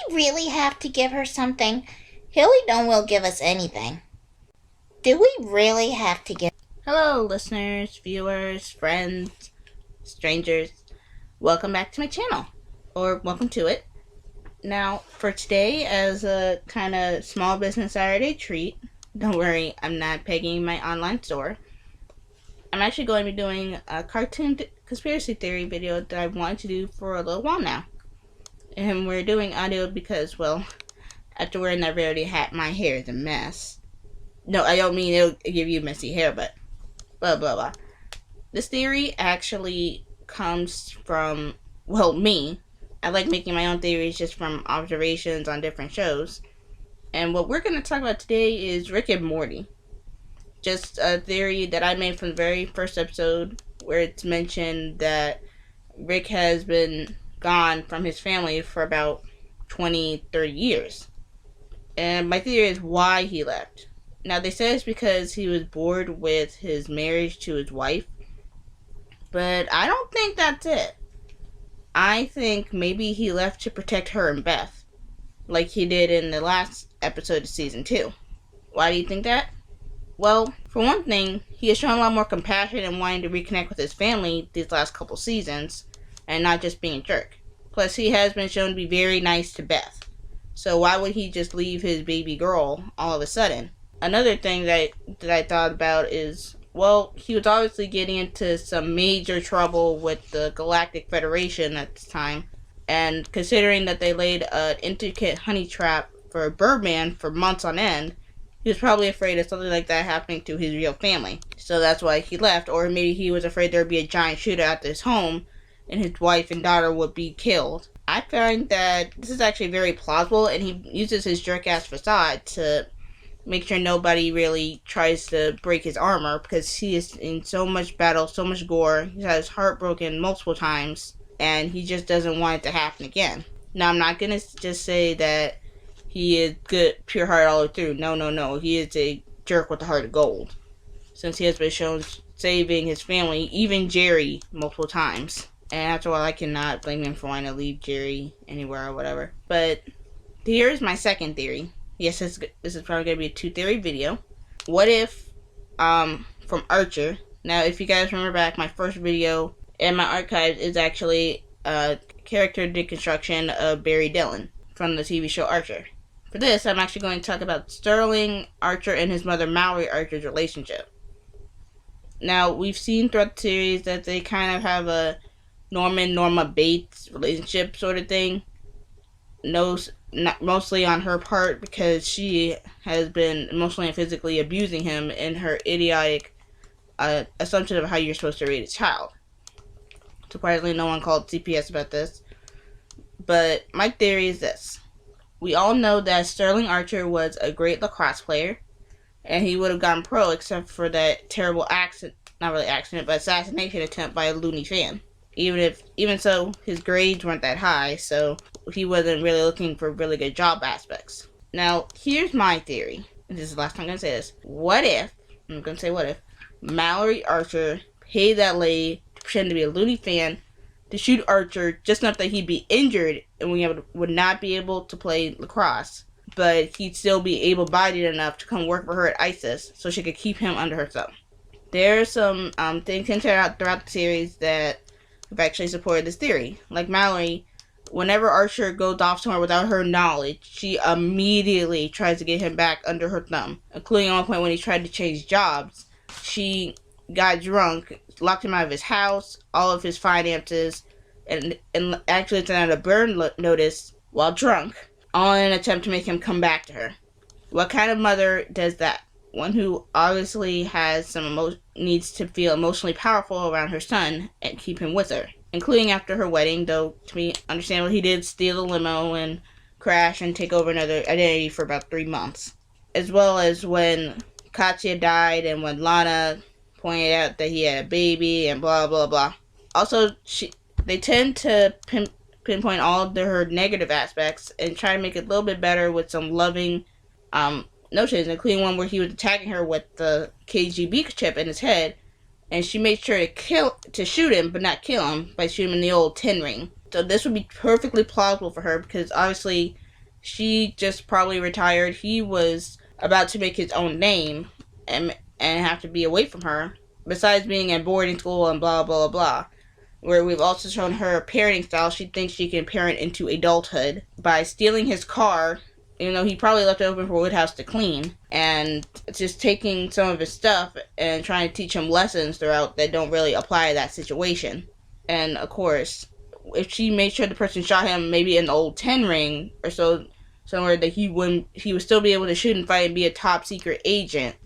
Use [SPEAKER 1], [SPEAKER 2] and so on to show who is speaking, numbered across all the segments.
[SPEAKER 1] we really have to give her something? Hilly don't will give us anything. Do we really have to give...
[SPEAKER 2] Hello, listeners, viewers, friends, strangers. Welcome back to my channel. Or welcome to it. Now, for today, as a kind of small business Saturday treat, don't worry, I'm not pegging my online store. I'm actually going to be doing a cartoon conspiracy theory video that I've wanted to do for a little while now. And we're doing audio because, well, after wearing that rarity hat, my hair is a mess. No, I don't mean it'll give you messy hair, but blah, blah, blah. This theory actually comes from, well, me. I like making my own theories just from observations on different shows. And what we're going to talk about today is Rick and Morty. Just a theory that I made from the very first episode where it's mentioned that Rick has been gone from his family for about 20, 30 years. And my theory is why he left. Now, they say it's because he was bored with his marriage to his wife. But I don't think that's it. I think maybe he left to protect her and Beth, like he did in the last episode of season 2. Why do you think that? Well, for one thing, he has shown a lot more compassion and wanting to reconnect with his family these last couple seasons, and not just being a jerk. Plus, he has been shown to be very nice to Beth. So why would he just leave his baby girl all of a sudden? Another thing that I thought about is, well, he was obviously getting into some major trouble with the Galactic Federation at the time. And considering that they laid an intricate honey trap for Birdman for months on end, he was probably afraid of something like that happening to his real family. So that's why he left. Or maybe he was afraid there would be a giant shootout at his home and his wife and daughter would be killed. I find that this is actually very plausible, and he uses his jerk-ass facade to make sure nobody really tries to break his armor, because he is in so much battle, so much gore. He's had his heart broken multiple times, and he just doesn't want it to happen again. Now, I'm not going to just say that he is good, pure heart all the way through. No. He is a jerk with a heart of gold, since he has been shown saving his family, even Jerry, multiple times. And after all, I cannot blame him for wanting to leave Jerry anywhere or whatever. But here's my second theory. Yes, this is probably going to be a 2-theory video. What if, from Archer. Now, if you guys remember back, my first video in my archives is actually a character deconstruction of Barry Dillon from the TV show Archer. For this, I'm actually going to talk about Sterling Archer and his mother Mallory Archer's relationship. Now, we've seen throughout the series that they kind of have a Norma Bates relationship sort of thing. Not mostly on her part, because she has been emotionally and physically abusing him in her idiotic assumption of how you're supposed to raise a child. Surprisingly, no one called CPS about this. But my theory is this. We all know that Sterling Archer was a great lacrosse player, and he would have gone pro except for that terrible assassination attempt by a loony fan. Even so, his grades weren't that high, so he wasn't really looking for really good job aspects. Now, here's my theory. This is the last time I'm going to say this. What if Mallory Archer paid that lady to pretend to be a loony fan to shoot Archer just enough that he'd be injured and would not be able to play lacrosse, but he'd still be able-bodied enough to come work for her at ISIS so she could keep him under her thumb. There are some things hinted out throughout the series that have actually supported this theory. Like Mallory, whenever Archer goes off somewhere without her knowledge, she immediately tries to get him back under her thumb, including at one point when he tried to change jobs. She got drunk, locked him out of his house, all of his finances, and actually sent out a burn notice while drunk, all in an attempt to make him come back to her. What kind of mother does that? One who obviously has some needs to feel emotionally powerful around her son and keep him with her, including after her wedding, though to me, understandable, he did steal a limo and crash and take over another identity for about 3 months. As well as when Katya died and when Lana pointed out that he had a baby and blah, blah, blah. Also, they tend to pinpoint all of her negative aspects and try to make it a little bit better with some loving notions, including one where he was attacking her with the KGB chip in his head, and she made sure to shoot him, but not kill him, by shooting him in the old tin ring. So this would be perfectly plausible for her, because obviously She just probably retired. He was about to make his own name and have to be away from her. Besides being at boarding school and blah blah blah. Where we've also shown her parenting style. She thinks she can parent into adulthood by stealing his car, even though he probably left it open for Woodhouse to clean, and just taking some of his stuff and trying to teach him lessons throughout that don't really apply to that situation. And of course, if she made sure the person shot him maybe in the old 10 ring or so, somewhere that he would still be able to shoot and fight and be a top secret agent,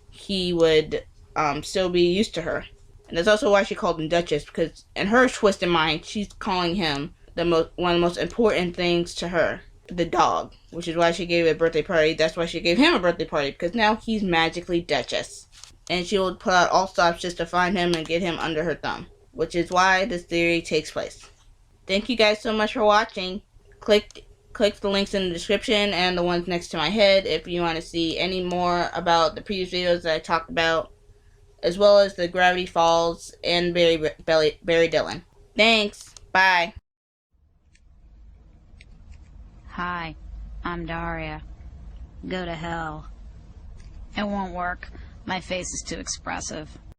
[SPEAKER 2] he would still be used to her. And that's also why she called him Duchess, because in her twisted mind, she's calling him one of the most important things to her, the dog, which is why she gave a birthday party. That's why she gave him a birthday party, because now he's magically Duchess. And she will put out all stops just to find him and get him under her thumb, which is why this theory takes place. Thank you guys so much for watching. Click the links in the description and the ones next to my head if you want to see any more about the previous videos that I talked about, as well as the Gravity Falls and Barry Dillon. Thanks. Bye.
[SPEAKER 3] Hi, I'm Daria. Go to hell. It won't work. My face is too expressive.